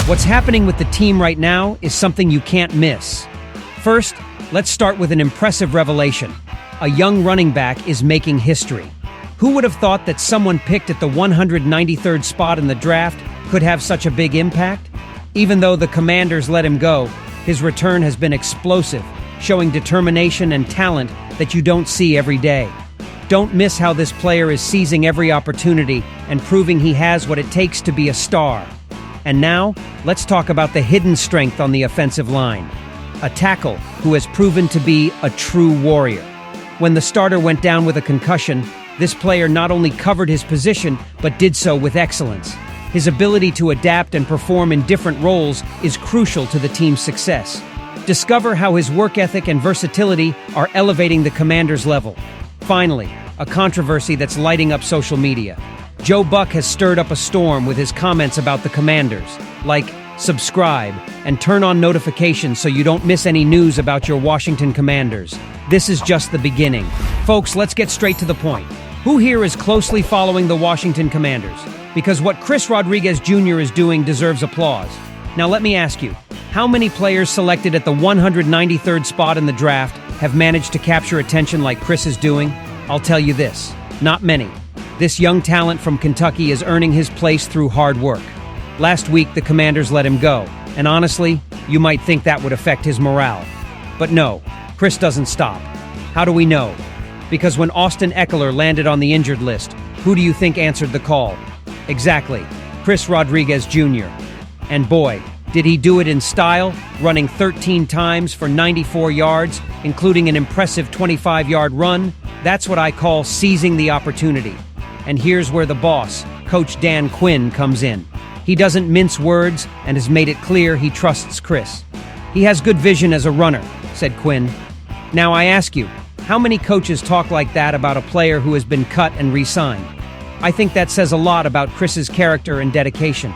What's happening with the team right now is something you can't miss. First, let's start with an impressive revelation. A young running back is making history. Who would have thought that someone picked at the 193rd spot in the draft could have such a big impact? Even though the Commanders let him go, his return has been explosive, showing determination and talent that you don't see every day. Don't miss how this player is seizing every opportunity and proving he has what it takes to be a star. And now, let's talk about the hidden strength on the offensive line. A tackle who has proven to be a true warrior. When the starter went down with a concussion, this player not only covered his position, but did so with excellence. His ability to adapt and perform in different roles is crucial to the team's success. Discover how his work ethic and versatility are elevating the Commanders' level. Finally, a controversy that's lighting up social media. Joe Buck has stirred up a storm with his comments about the Commanders, like subscribe and turn on notifications so you don't miss any news about your Washington Commanders. This is just the beginning. Folks, let's get straight to the point. Who here is closely following the Washington Commanders? Because what Chris Rodriguez Jr. is doing deserves applause. Now let me ask you, how many players selected at the 193rd spot in the draft have managed to capture attention like Chris is doing? I'll tell you this, not many. This young talent from Kentucky is earning his place through hard work. Last week, the Commanders let him go, and honestly, you might think that would affect his morale. But no, Chris doesn't stop. How do we know? Because when Austin Eckler landed on the injured list, who do you think answered the call? Exactly, Chris Rodriguez Jr. And boy, did he do it in style, running 13 times for 94 yards, including an impressive 25-yard run. That's what I call seizing the opportunity. And here's where the boss, Coach Dan Quinn, comes in. He doesn't mince words and has made it clear he trusts Chris. He has good vision as a runner, said Quinn. Now I ask you, how many coaches talk like that about a player who has been cut and re-signed? I think that says a lot about Chris's character and dedication.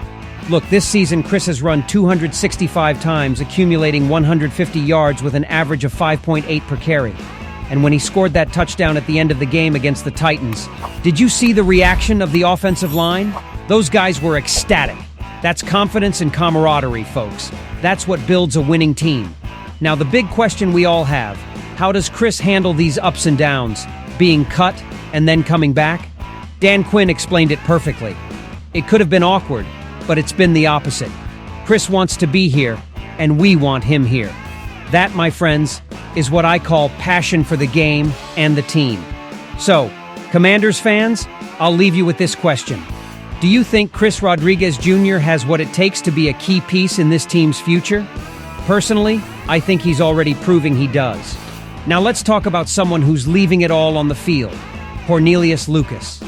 Look, this season Chris has run 265 times, accumulating 150 yards with an average of 5.8 per carry. And when he scored that touchdown at the end of the game against the Titans, did you see the reaction of the offensive line? Those guys were ecstatic. That's confidence and camaraderie, folks. That's what builds a winning team. Now, the big question we all have, how does Chris handle these ups and downs, being cut and then coming back? Dan Quinn explained it perfectly. It could have been awkward, but it's been the opposite. Chris wants to be here, and we want him here. That, my friends, is what I call passion for the game and the team. So, Commanders fans, I'll leave you with this question. Do you think Chris Rodriguez Jr. has what it takes to be a key piece in this team's future? Personally, I think he's already proving he does. Now let's talk about someone who's leaving it all on the field, Cornelius Lucas.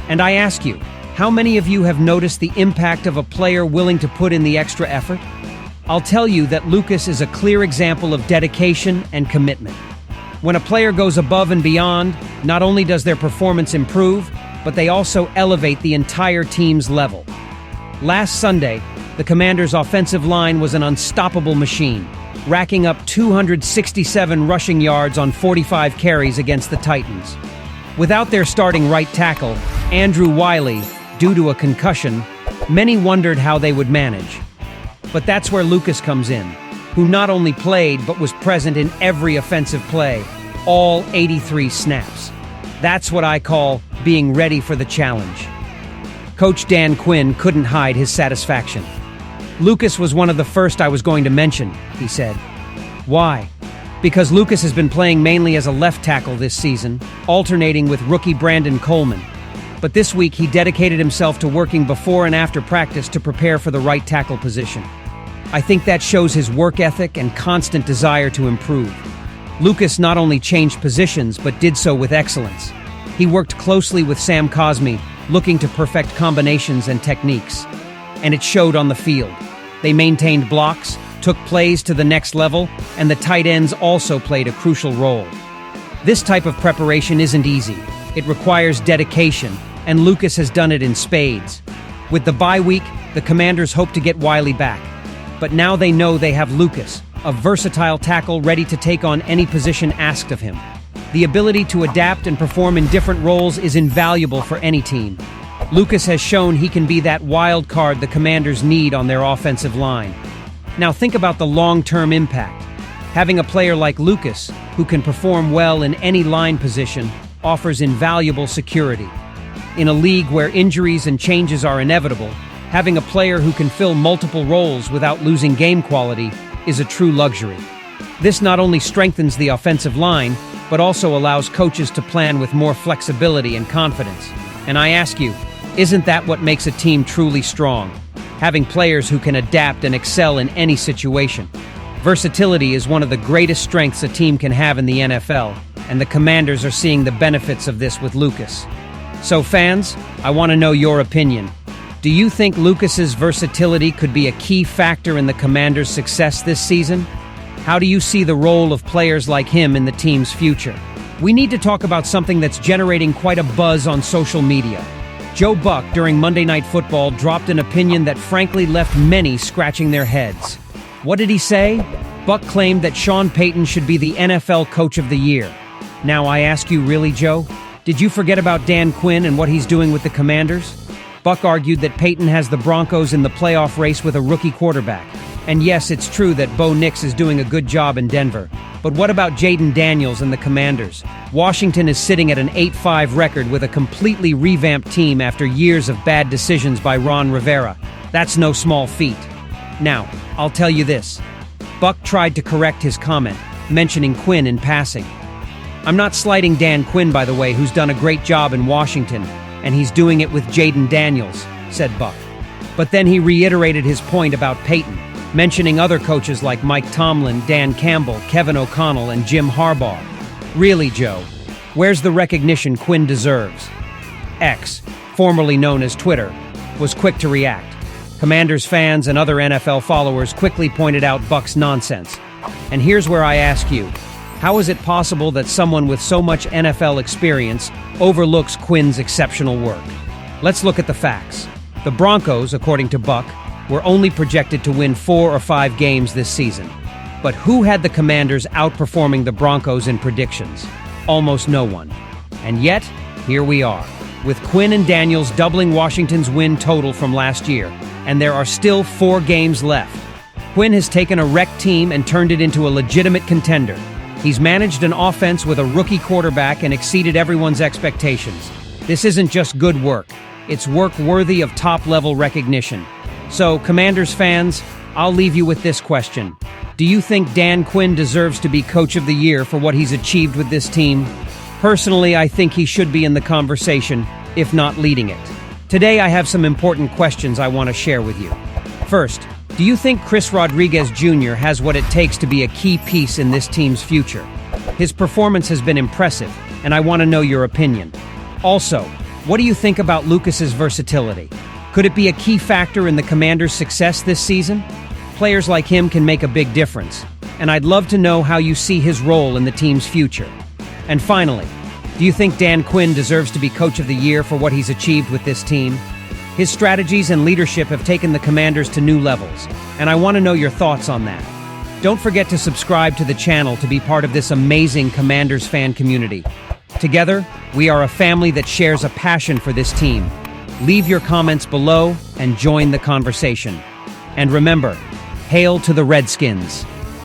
And I ask you, how many of you have noticed the impact of a player willing to put in the extra effort? I'll tell you that Lucas is a clear example of dedication and commitment. When a player goes above and beyond, not only does their performance improve, but they also elevate the entire team's level. Last Sunday, the Commanders' offensive line was an unstoppable machine, racking up 267 rushing yards on 45 carries against the Titans. Without their starting right tackle, Andrew Wiley, due to a concussion, many wondered how they would manage. But that's where Lucas comes in, who not only played but was present in every offensive play, all 83 snaps. That's what I call being ready for the challenge. Coach Dan Quinn couldn't hide his satisfaction. Lucas was one of the first I was going to mention, he said. Why? Because Lucas has been playing mainly as a left tackle this season, alternating with rookie Brandon Coleman. But this week he dedicated himself to working before and after practice to prepare for the right tackle position. I think that shows his work ethic and constant desire to improve. Lucas not only changed positions, but did so with excellence. He worked closely with Sam Cosmi, looking to perfect combinations and techniques. And it showed on the field. They maintained blocks, took plays to the next level, and the tight ends also played a crucial role. This type of preparation isn't easy. It requires dedication, and Lucas has done it in spades. With the bye week, the Commanders hope to get Wiley back. But now they know they have Lucas, a versatile tackle ready to take on any position asked of him. The ability to adapt and perform in different roles is invaluable for any team. Lucas has shown he can be that wild card the Commanders need on their offensive line. Now think about the long-term impact. Having a player like Lucas, who can perform well in any line position, offers invaluable security. In a league where injuries and changes are inevitable, having a player who can fill multiple roles without losing game quality is a true luxury. This not only strengthens the offensive line, but also allows coaches to plan with more flexibility and confidence. And I ask you, isn't that what makes a team truly strong? Having players who can adapt and excel in any situation. Versatility is one of the greatest strengths a team can have in the NFL, and the Commanders are seeing the benefits of this with Lucas. So fans, I want to know your opinion. Do you think Lucas's versatility could be a key factor in the Commanders' success this season? How do you see the role of players like him in the team's future? We need to talk about something that's generating quite a buzz on social media. Joe Buck, during Monday Night Football, dropped an opinion that frankly left many scratching their heads. What did he say? Buck claimed that Sean Payton should be the NFL Coach of the Year. Now I ask you, really, Joe? Did you forget about Dan Quinn and what he's doing with the Commanders? Buck argued that Payton has the Broncos in the playoff race with a rookie quarterback. And yes, it's true that Bo Nix is doing a good job in Denver. But what about Jaden Daniels and the Commanders? Washington is sitting at an 8-5 record with a completely revamped team after years of bad decisions by Ron Rivera. That's no small feat. Now, I'll tell you this. Buck tried to correct his comment, mentioning Quinn in passing. I'm not slighting Dan Quinn, by the way, who's done a great job in Washington, and he's doing it with Jaden Daniels, said Buck. But then he reiterated his point about Payton, mentioning other coaches like Mike Tomlin, Dan Campbell, Kevin O'Connell, and Jim Harbaugh. Really, Joe, where's the recognition Quinn deserves? X, formerly known as Twitter, was quick to react. Commanders fans and other NFL followers quickly pointed out Buck's nonsense. And here's where I ask you, how is it possible that someone with so much NFL experience overlooks Quinn's exceptional work? Let's look at the facts. The Broncos, according to Buck, were only projected to win 4 or 5 games this season. But who had the Commanders outperforming the Broncos in predictions? Almost no one. And yet, here we are, with Quinn and Daniels doubling Washington's win total from last year, and there are still 4 games left. Quinn has taken a wrecked team and turned it into a legitimate contender. He's managed an offense with a rookie quarterback and exceeded everyone's expectations. This isn't just good work. It's work worthy of top-level recognition. So, Commanders fans, I'll leave you with this question. Do you think Dan Quinn deserves to be Coach of the Year for what he's achieved with this team? Personally, I think he should be in the conversation, if not leading it. Today, I have some important questions I want to share with you. First, do you think Chris Rodriguez Jr. has what it takes to be a key piece in this team's future? His performance has been impressive, and I want to know your opinion. Also, what do you think about Lucas's versatility? Could it be a key factor in the Commanders' success this season? Players like him can make a big difference, and I'd love to know how you see his role in the team's future. And finally, do you think Dan Quinn deserves to be Coach of the Year for what he's achieved with this team? His strategies and leadership have taken the Commanders to new levels, and I want to know your thoughts on that. Don't forget to subscribe to the channel to be part of this amazing Commanders fan community. Together, we are a family that shares a passion for this team. Leave your comments below and join the conversation. And remember, hail to the Redskins!